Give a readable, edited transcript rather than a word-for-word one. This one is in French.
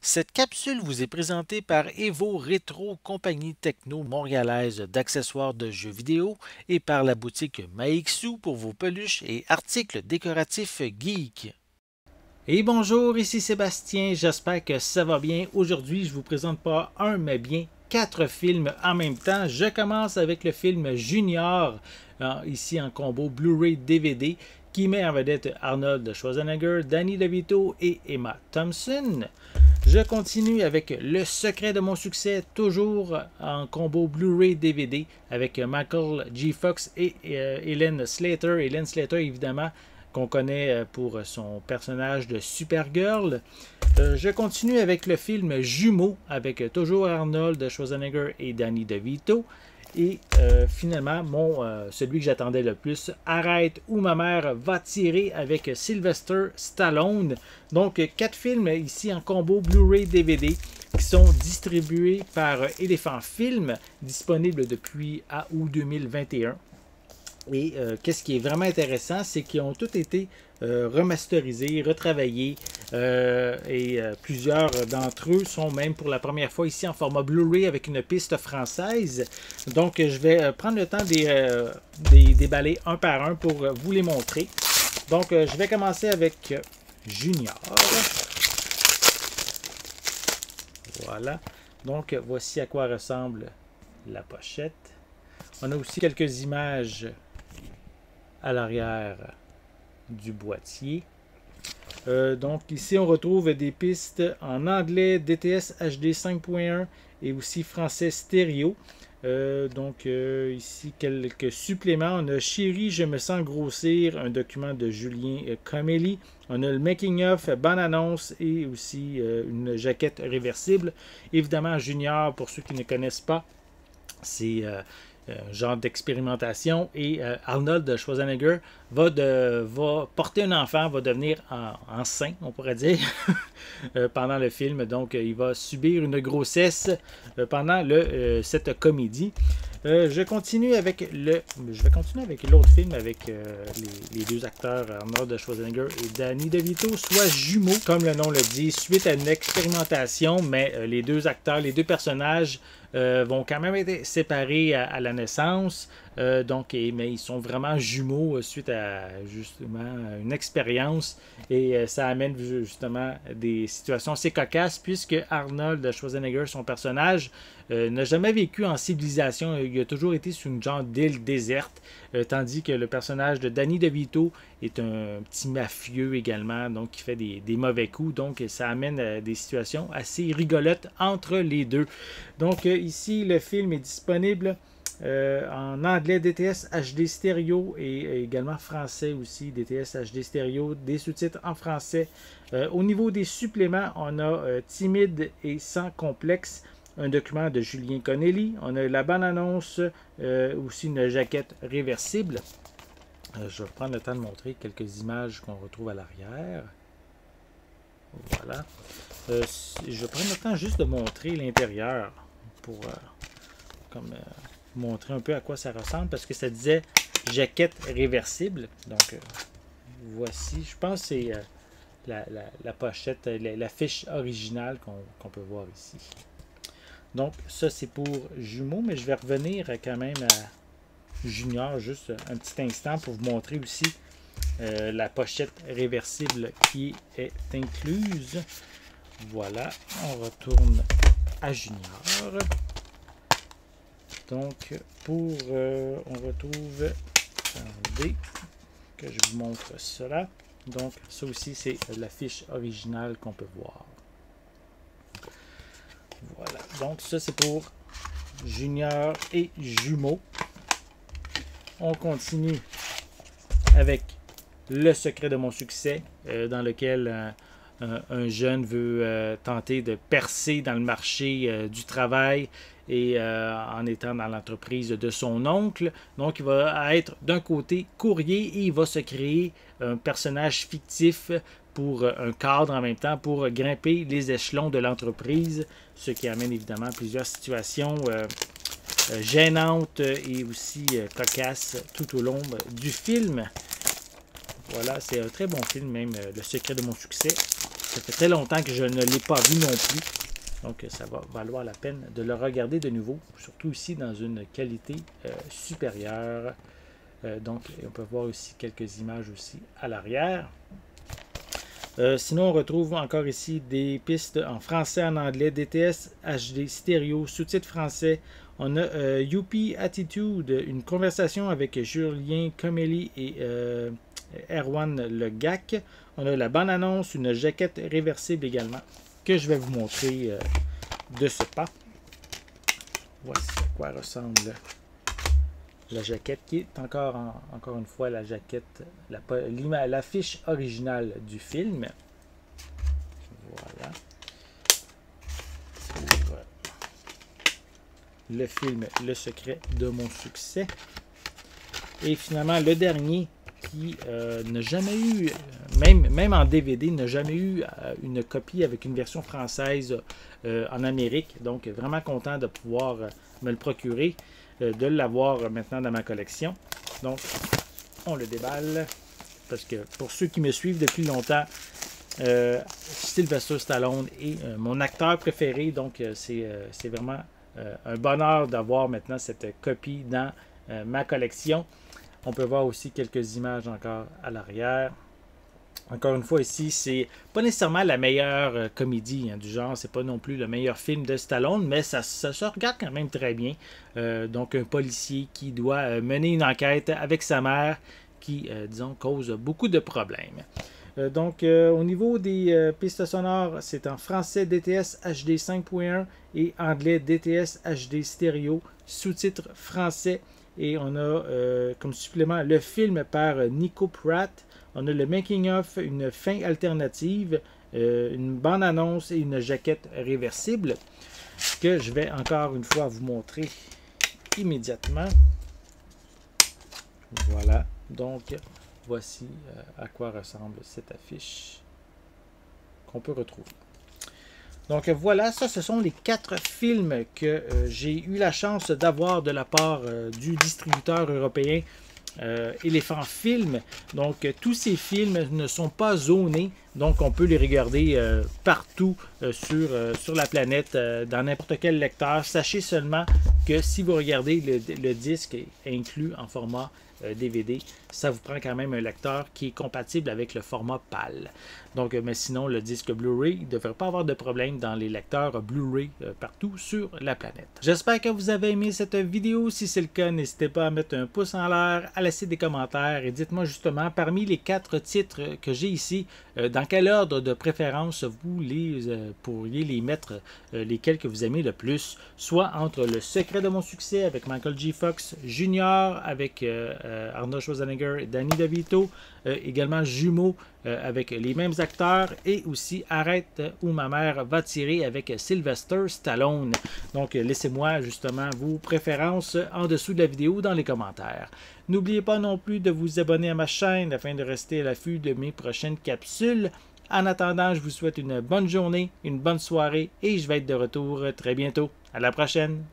Cette capsule vous est présentée par Evo Rétro, compagnie techno montréalaise d'accessoires de jeux vidéo, et par la boutique Maixu pour vos peluches et articles décoratifs geek. Et bonjour, ici Sébastien, j'espère que ça va bien. Aujourd'hui, je vous présente pas un, mais bien 4 films en même temps. Je commence avec le film Junior, ici en combo Blu-ray DVD, qui met en vedette Arnold Schwarzenegger, Danny DeVito et Emma Thompson. Je continue avec Le secret de mon succès, toujours en combo Blu-ray DVD, avec Michael J. Fox et Helen Slater. Helen Slater, évidemment, qu'on connaît pour son personnage de Supergirl. Je continue avec le film Jumeaux, avec toujours Arnold Schwarzenegger et Danny DeVito. Et finalement, celui que j'attendais le plus, Arrête ou ma mère va tirer, avec Sylvester Stallone. Donc 4 films ici en combo Blu-ray DVD qui sont distribués par Elephant Film, disponibles depuis août 2021. Et qu'est-ce qui est vraiment intéressant, c'est qu'ils ont tous été remasterisés, retravaillés, et plusieurs d'entre eux sont même pour la première fois ici en format Blu-ray avec une piste française. Donc je vais prendre le temps des déballer un par un pour vous les montrer. Donc je vais commencer avec Junior. Voilà. Donc voici à quoi ressemble la pochette. On a aussi quelques images à l'arrière du boîtier. Donc ici on retrouve des pistes en anglais, DTS HD 5.1 et aussi français stéréo. Ici quelques suppléments. On a Chérie, je me sens grossir, un document de Julien Comelli. On a le making of, bonne annonce et aussi une jaquette réversible. Évidemment Junior, pour ceux qui ne connaissent pas, c'est un genre d'expérimentation, et Arnold Schwarzenegger va porter un enfant, va devenir enceint, on pourrait dire, pendant le film. Donc il va subir une grossesse pendant cette comédie. Je vais continuer avec l'autre film avec les deux acteurs, Arnold Schwarzenegger et Danny DeVito, soit jumeaux, comme le nom le dit, suite à une expérimentation, mais les deux acteurs, les deux personnages vont quand même être séparés à la naissance, mais ils sont vraiment jumeaux suite à justement une expérience, et ça amène justement des situations assez cocasses, puisque Arnold Schwarzenegger, son personnage, n'a jamais vécu en civilisation. Il a toujours été sur une genre d'île déserte, tandis que le personnage de Danny DeVito est un petit mafieux également, donc qui fait des mauvais coups. Donc ça amène à des situations assez rigolotes entre les deux. Donc ici, le film est disponible en anglais DTS HD stéréo, et également français aussi DTS HD stéréo, des sous-titres en français. Au niveau des suppléments, on a Timide et sans complexe, un document de Julien Connelly. On a la bande-annonce, aussi une jaquette réversible. Je vais prendre le temps de montrer quelques images qu'on retrouve à l'arrière. Voilà. Je vais prendre le temps juste de montrer l'intérieur pour montrer un peu à quoi ça ressemble, parce que ça disait jaquette réversible. Donc voici, je pense que c'est la pochette, la fiche originale qu'on peut voir ici. Donc ça c'est pour Jumeaux, mais je vais revenir quand même à Junior juste un petit instant pour vous montrer aussi la pochette réversible qui est incluse. Voilà, on retourne à Junior. Donc on retrouve, attendez que je vous montre cela. Donc ça aussi c'est la fiche originale qu'on peut voir. Voilà, donc ça c'est pour Junior et Jumeaux. On continue avec Le secret de mon succès, dans lequel un jeune veut tenter de percer dans le marché du travail, et en étant dans l'entreprise de son oncle. Donc il va être d'un côté courrier, et il va se créer un personnage fictif pour un cadre en même temps, pour grimper les échelons de l'entreprise, ce qui amène évidemment plusieurs situations gênantes et aussi cocasses tout au long du film. Voilà, c'est un très bon film, même Le secret de mon succès. ça fait très longtemps que je ne l'ai pas vu non plus. Donc, ça va valoir la peine de le regarder de nouveau, surtout ici dans une qualité supérieure. Donc, on peut voir aussi quelques images aussi à l'arrière. Sinon, on retrouve encore ici des pistes en français, en anglais, DTS HD stéréo, sous-titres français. On a Youpi Attitude, une conversation avec Julien Comelli et Erwan Le Gac. On a la bande-annonce, une jaquette réversible également, que je vais vous montrer de ce pas. Voici à quoi ressemble la jaquette, qui est encore une fois la jaquette, l'affiche originale du film. Voilà. Pour le film Le secret de mon succès. Et finalement, le dernier qui n'a jamais eu, même en DVD, n'a jamais eu une copie avec une version française en Amérique. Donc, vraiment content de pouvoir me le procurer, de l'avoir maintenant dans ma collection. Donc, on le déballe. Parce que pour ceux qui me suivent depuis longtemps, Sylvester Stallone est mon acteur préféré. Donc, c'est vraiment un bonheur d'avoir maintenant cette copie dans ma collection. On peut voir aussi quelques images encore à l'arrière. Encore une fois, ici, c'est pas nécessairement la meilleure comédie du genre. C'est pas non plus le meilleur film de Stallone, mais ça se regarde quand même très bien. Donc, un policier qui doit mener une enquête avec sa mère qui, disons, cause beaucoup de problèmes. Donc, au niveau des pistes sonores, c'est en français DTS HD 5.1 et anglais DTS HD stéréo, sous-titres français. Et on a comme supplément le film par Nico Pratt. On a le making-of, une fin alternative, une bande-annonce et une jaquette réversible que je vais encore une fois vous montrer immédiatement. Voilà. Donc, voici à quoi ressemble cette affiche qu'on peut retrouver. Donc voilà, ça ce sont les 4 films que j'ai eu la chance d'avoir de la part du distributeur européen Elephant Film. Donc tous ces films ne sont pas zonés, donc on peut les regarder partout sur la planète, dans n'importe quel lecteur. Sachez seulement que si vous regardez le disque inclus en format DVD, ça vous prend quand même un lecteur qui est compatible avec le format PAL. Donc, mais sinon, le disque Blu-ray ne devrait pas avoir de problème dans les lecteurs Blu-ray partout sur la planète. J'espère que vous avez aimé cette vidéo. Si c'est le cas, n'hésitez pas à mettre un pouce en l'air, à laisser des commentaires et dites-moi justement, parmi les 4 titres que j'ai ici, dans quel ordre de préférence vous pourriez les mettre, lesquels que vous aimez le plus, soit entre Le secret de mon succès avec Michael J. Fox Jr., avec Arnold Schwarzenegger et Danny DeVito, également Jumeaux avec les mêmes acteurs, et aussi Arrête où ma mère va tirer avec Sylvester Stallone. Donc laissez-moi justement vos préférences en dessous de la vidéo dans les commentaires. N'oubliez pas non plus de vous abonner à ma chaîne afin de rester à l'affût de mes prochaines capsules. En attendant, je vous souhaite une bonne journée, une bonne soirée et je vais être de retour très bientôt. À la prochaine!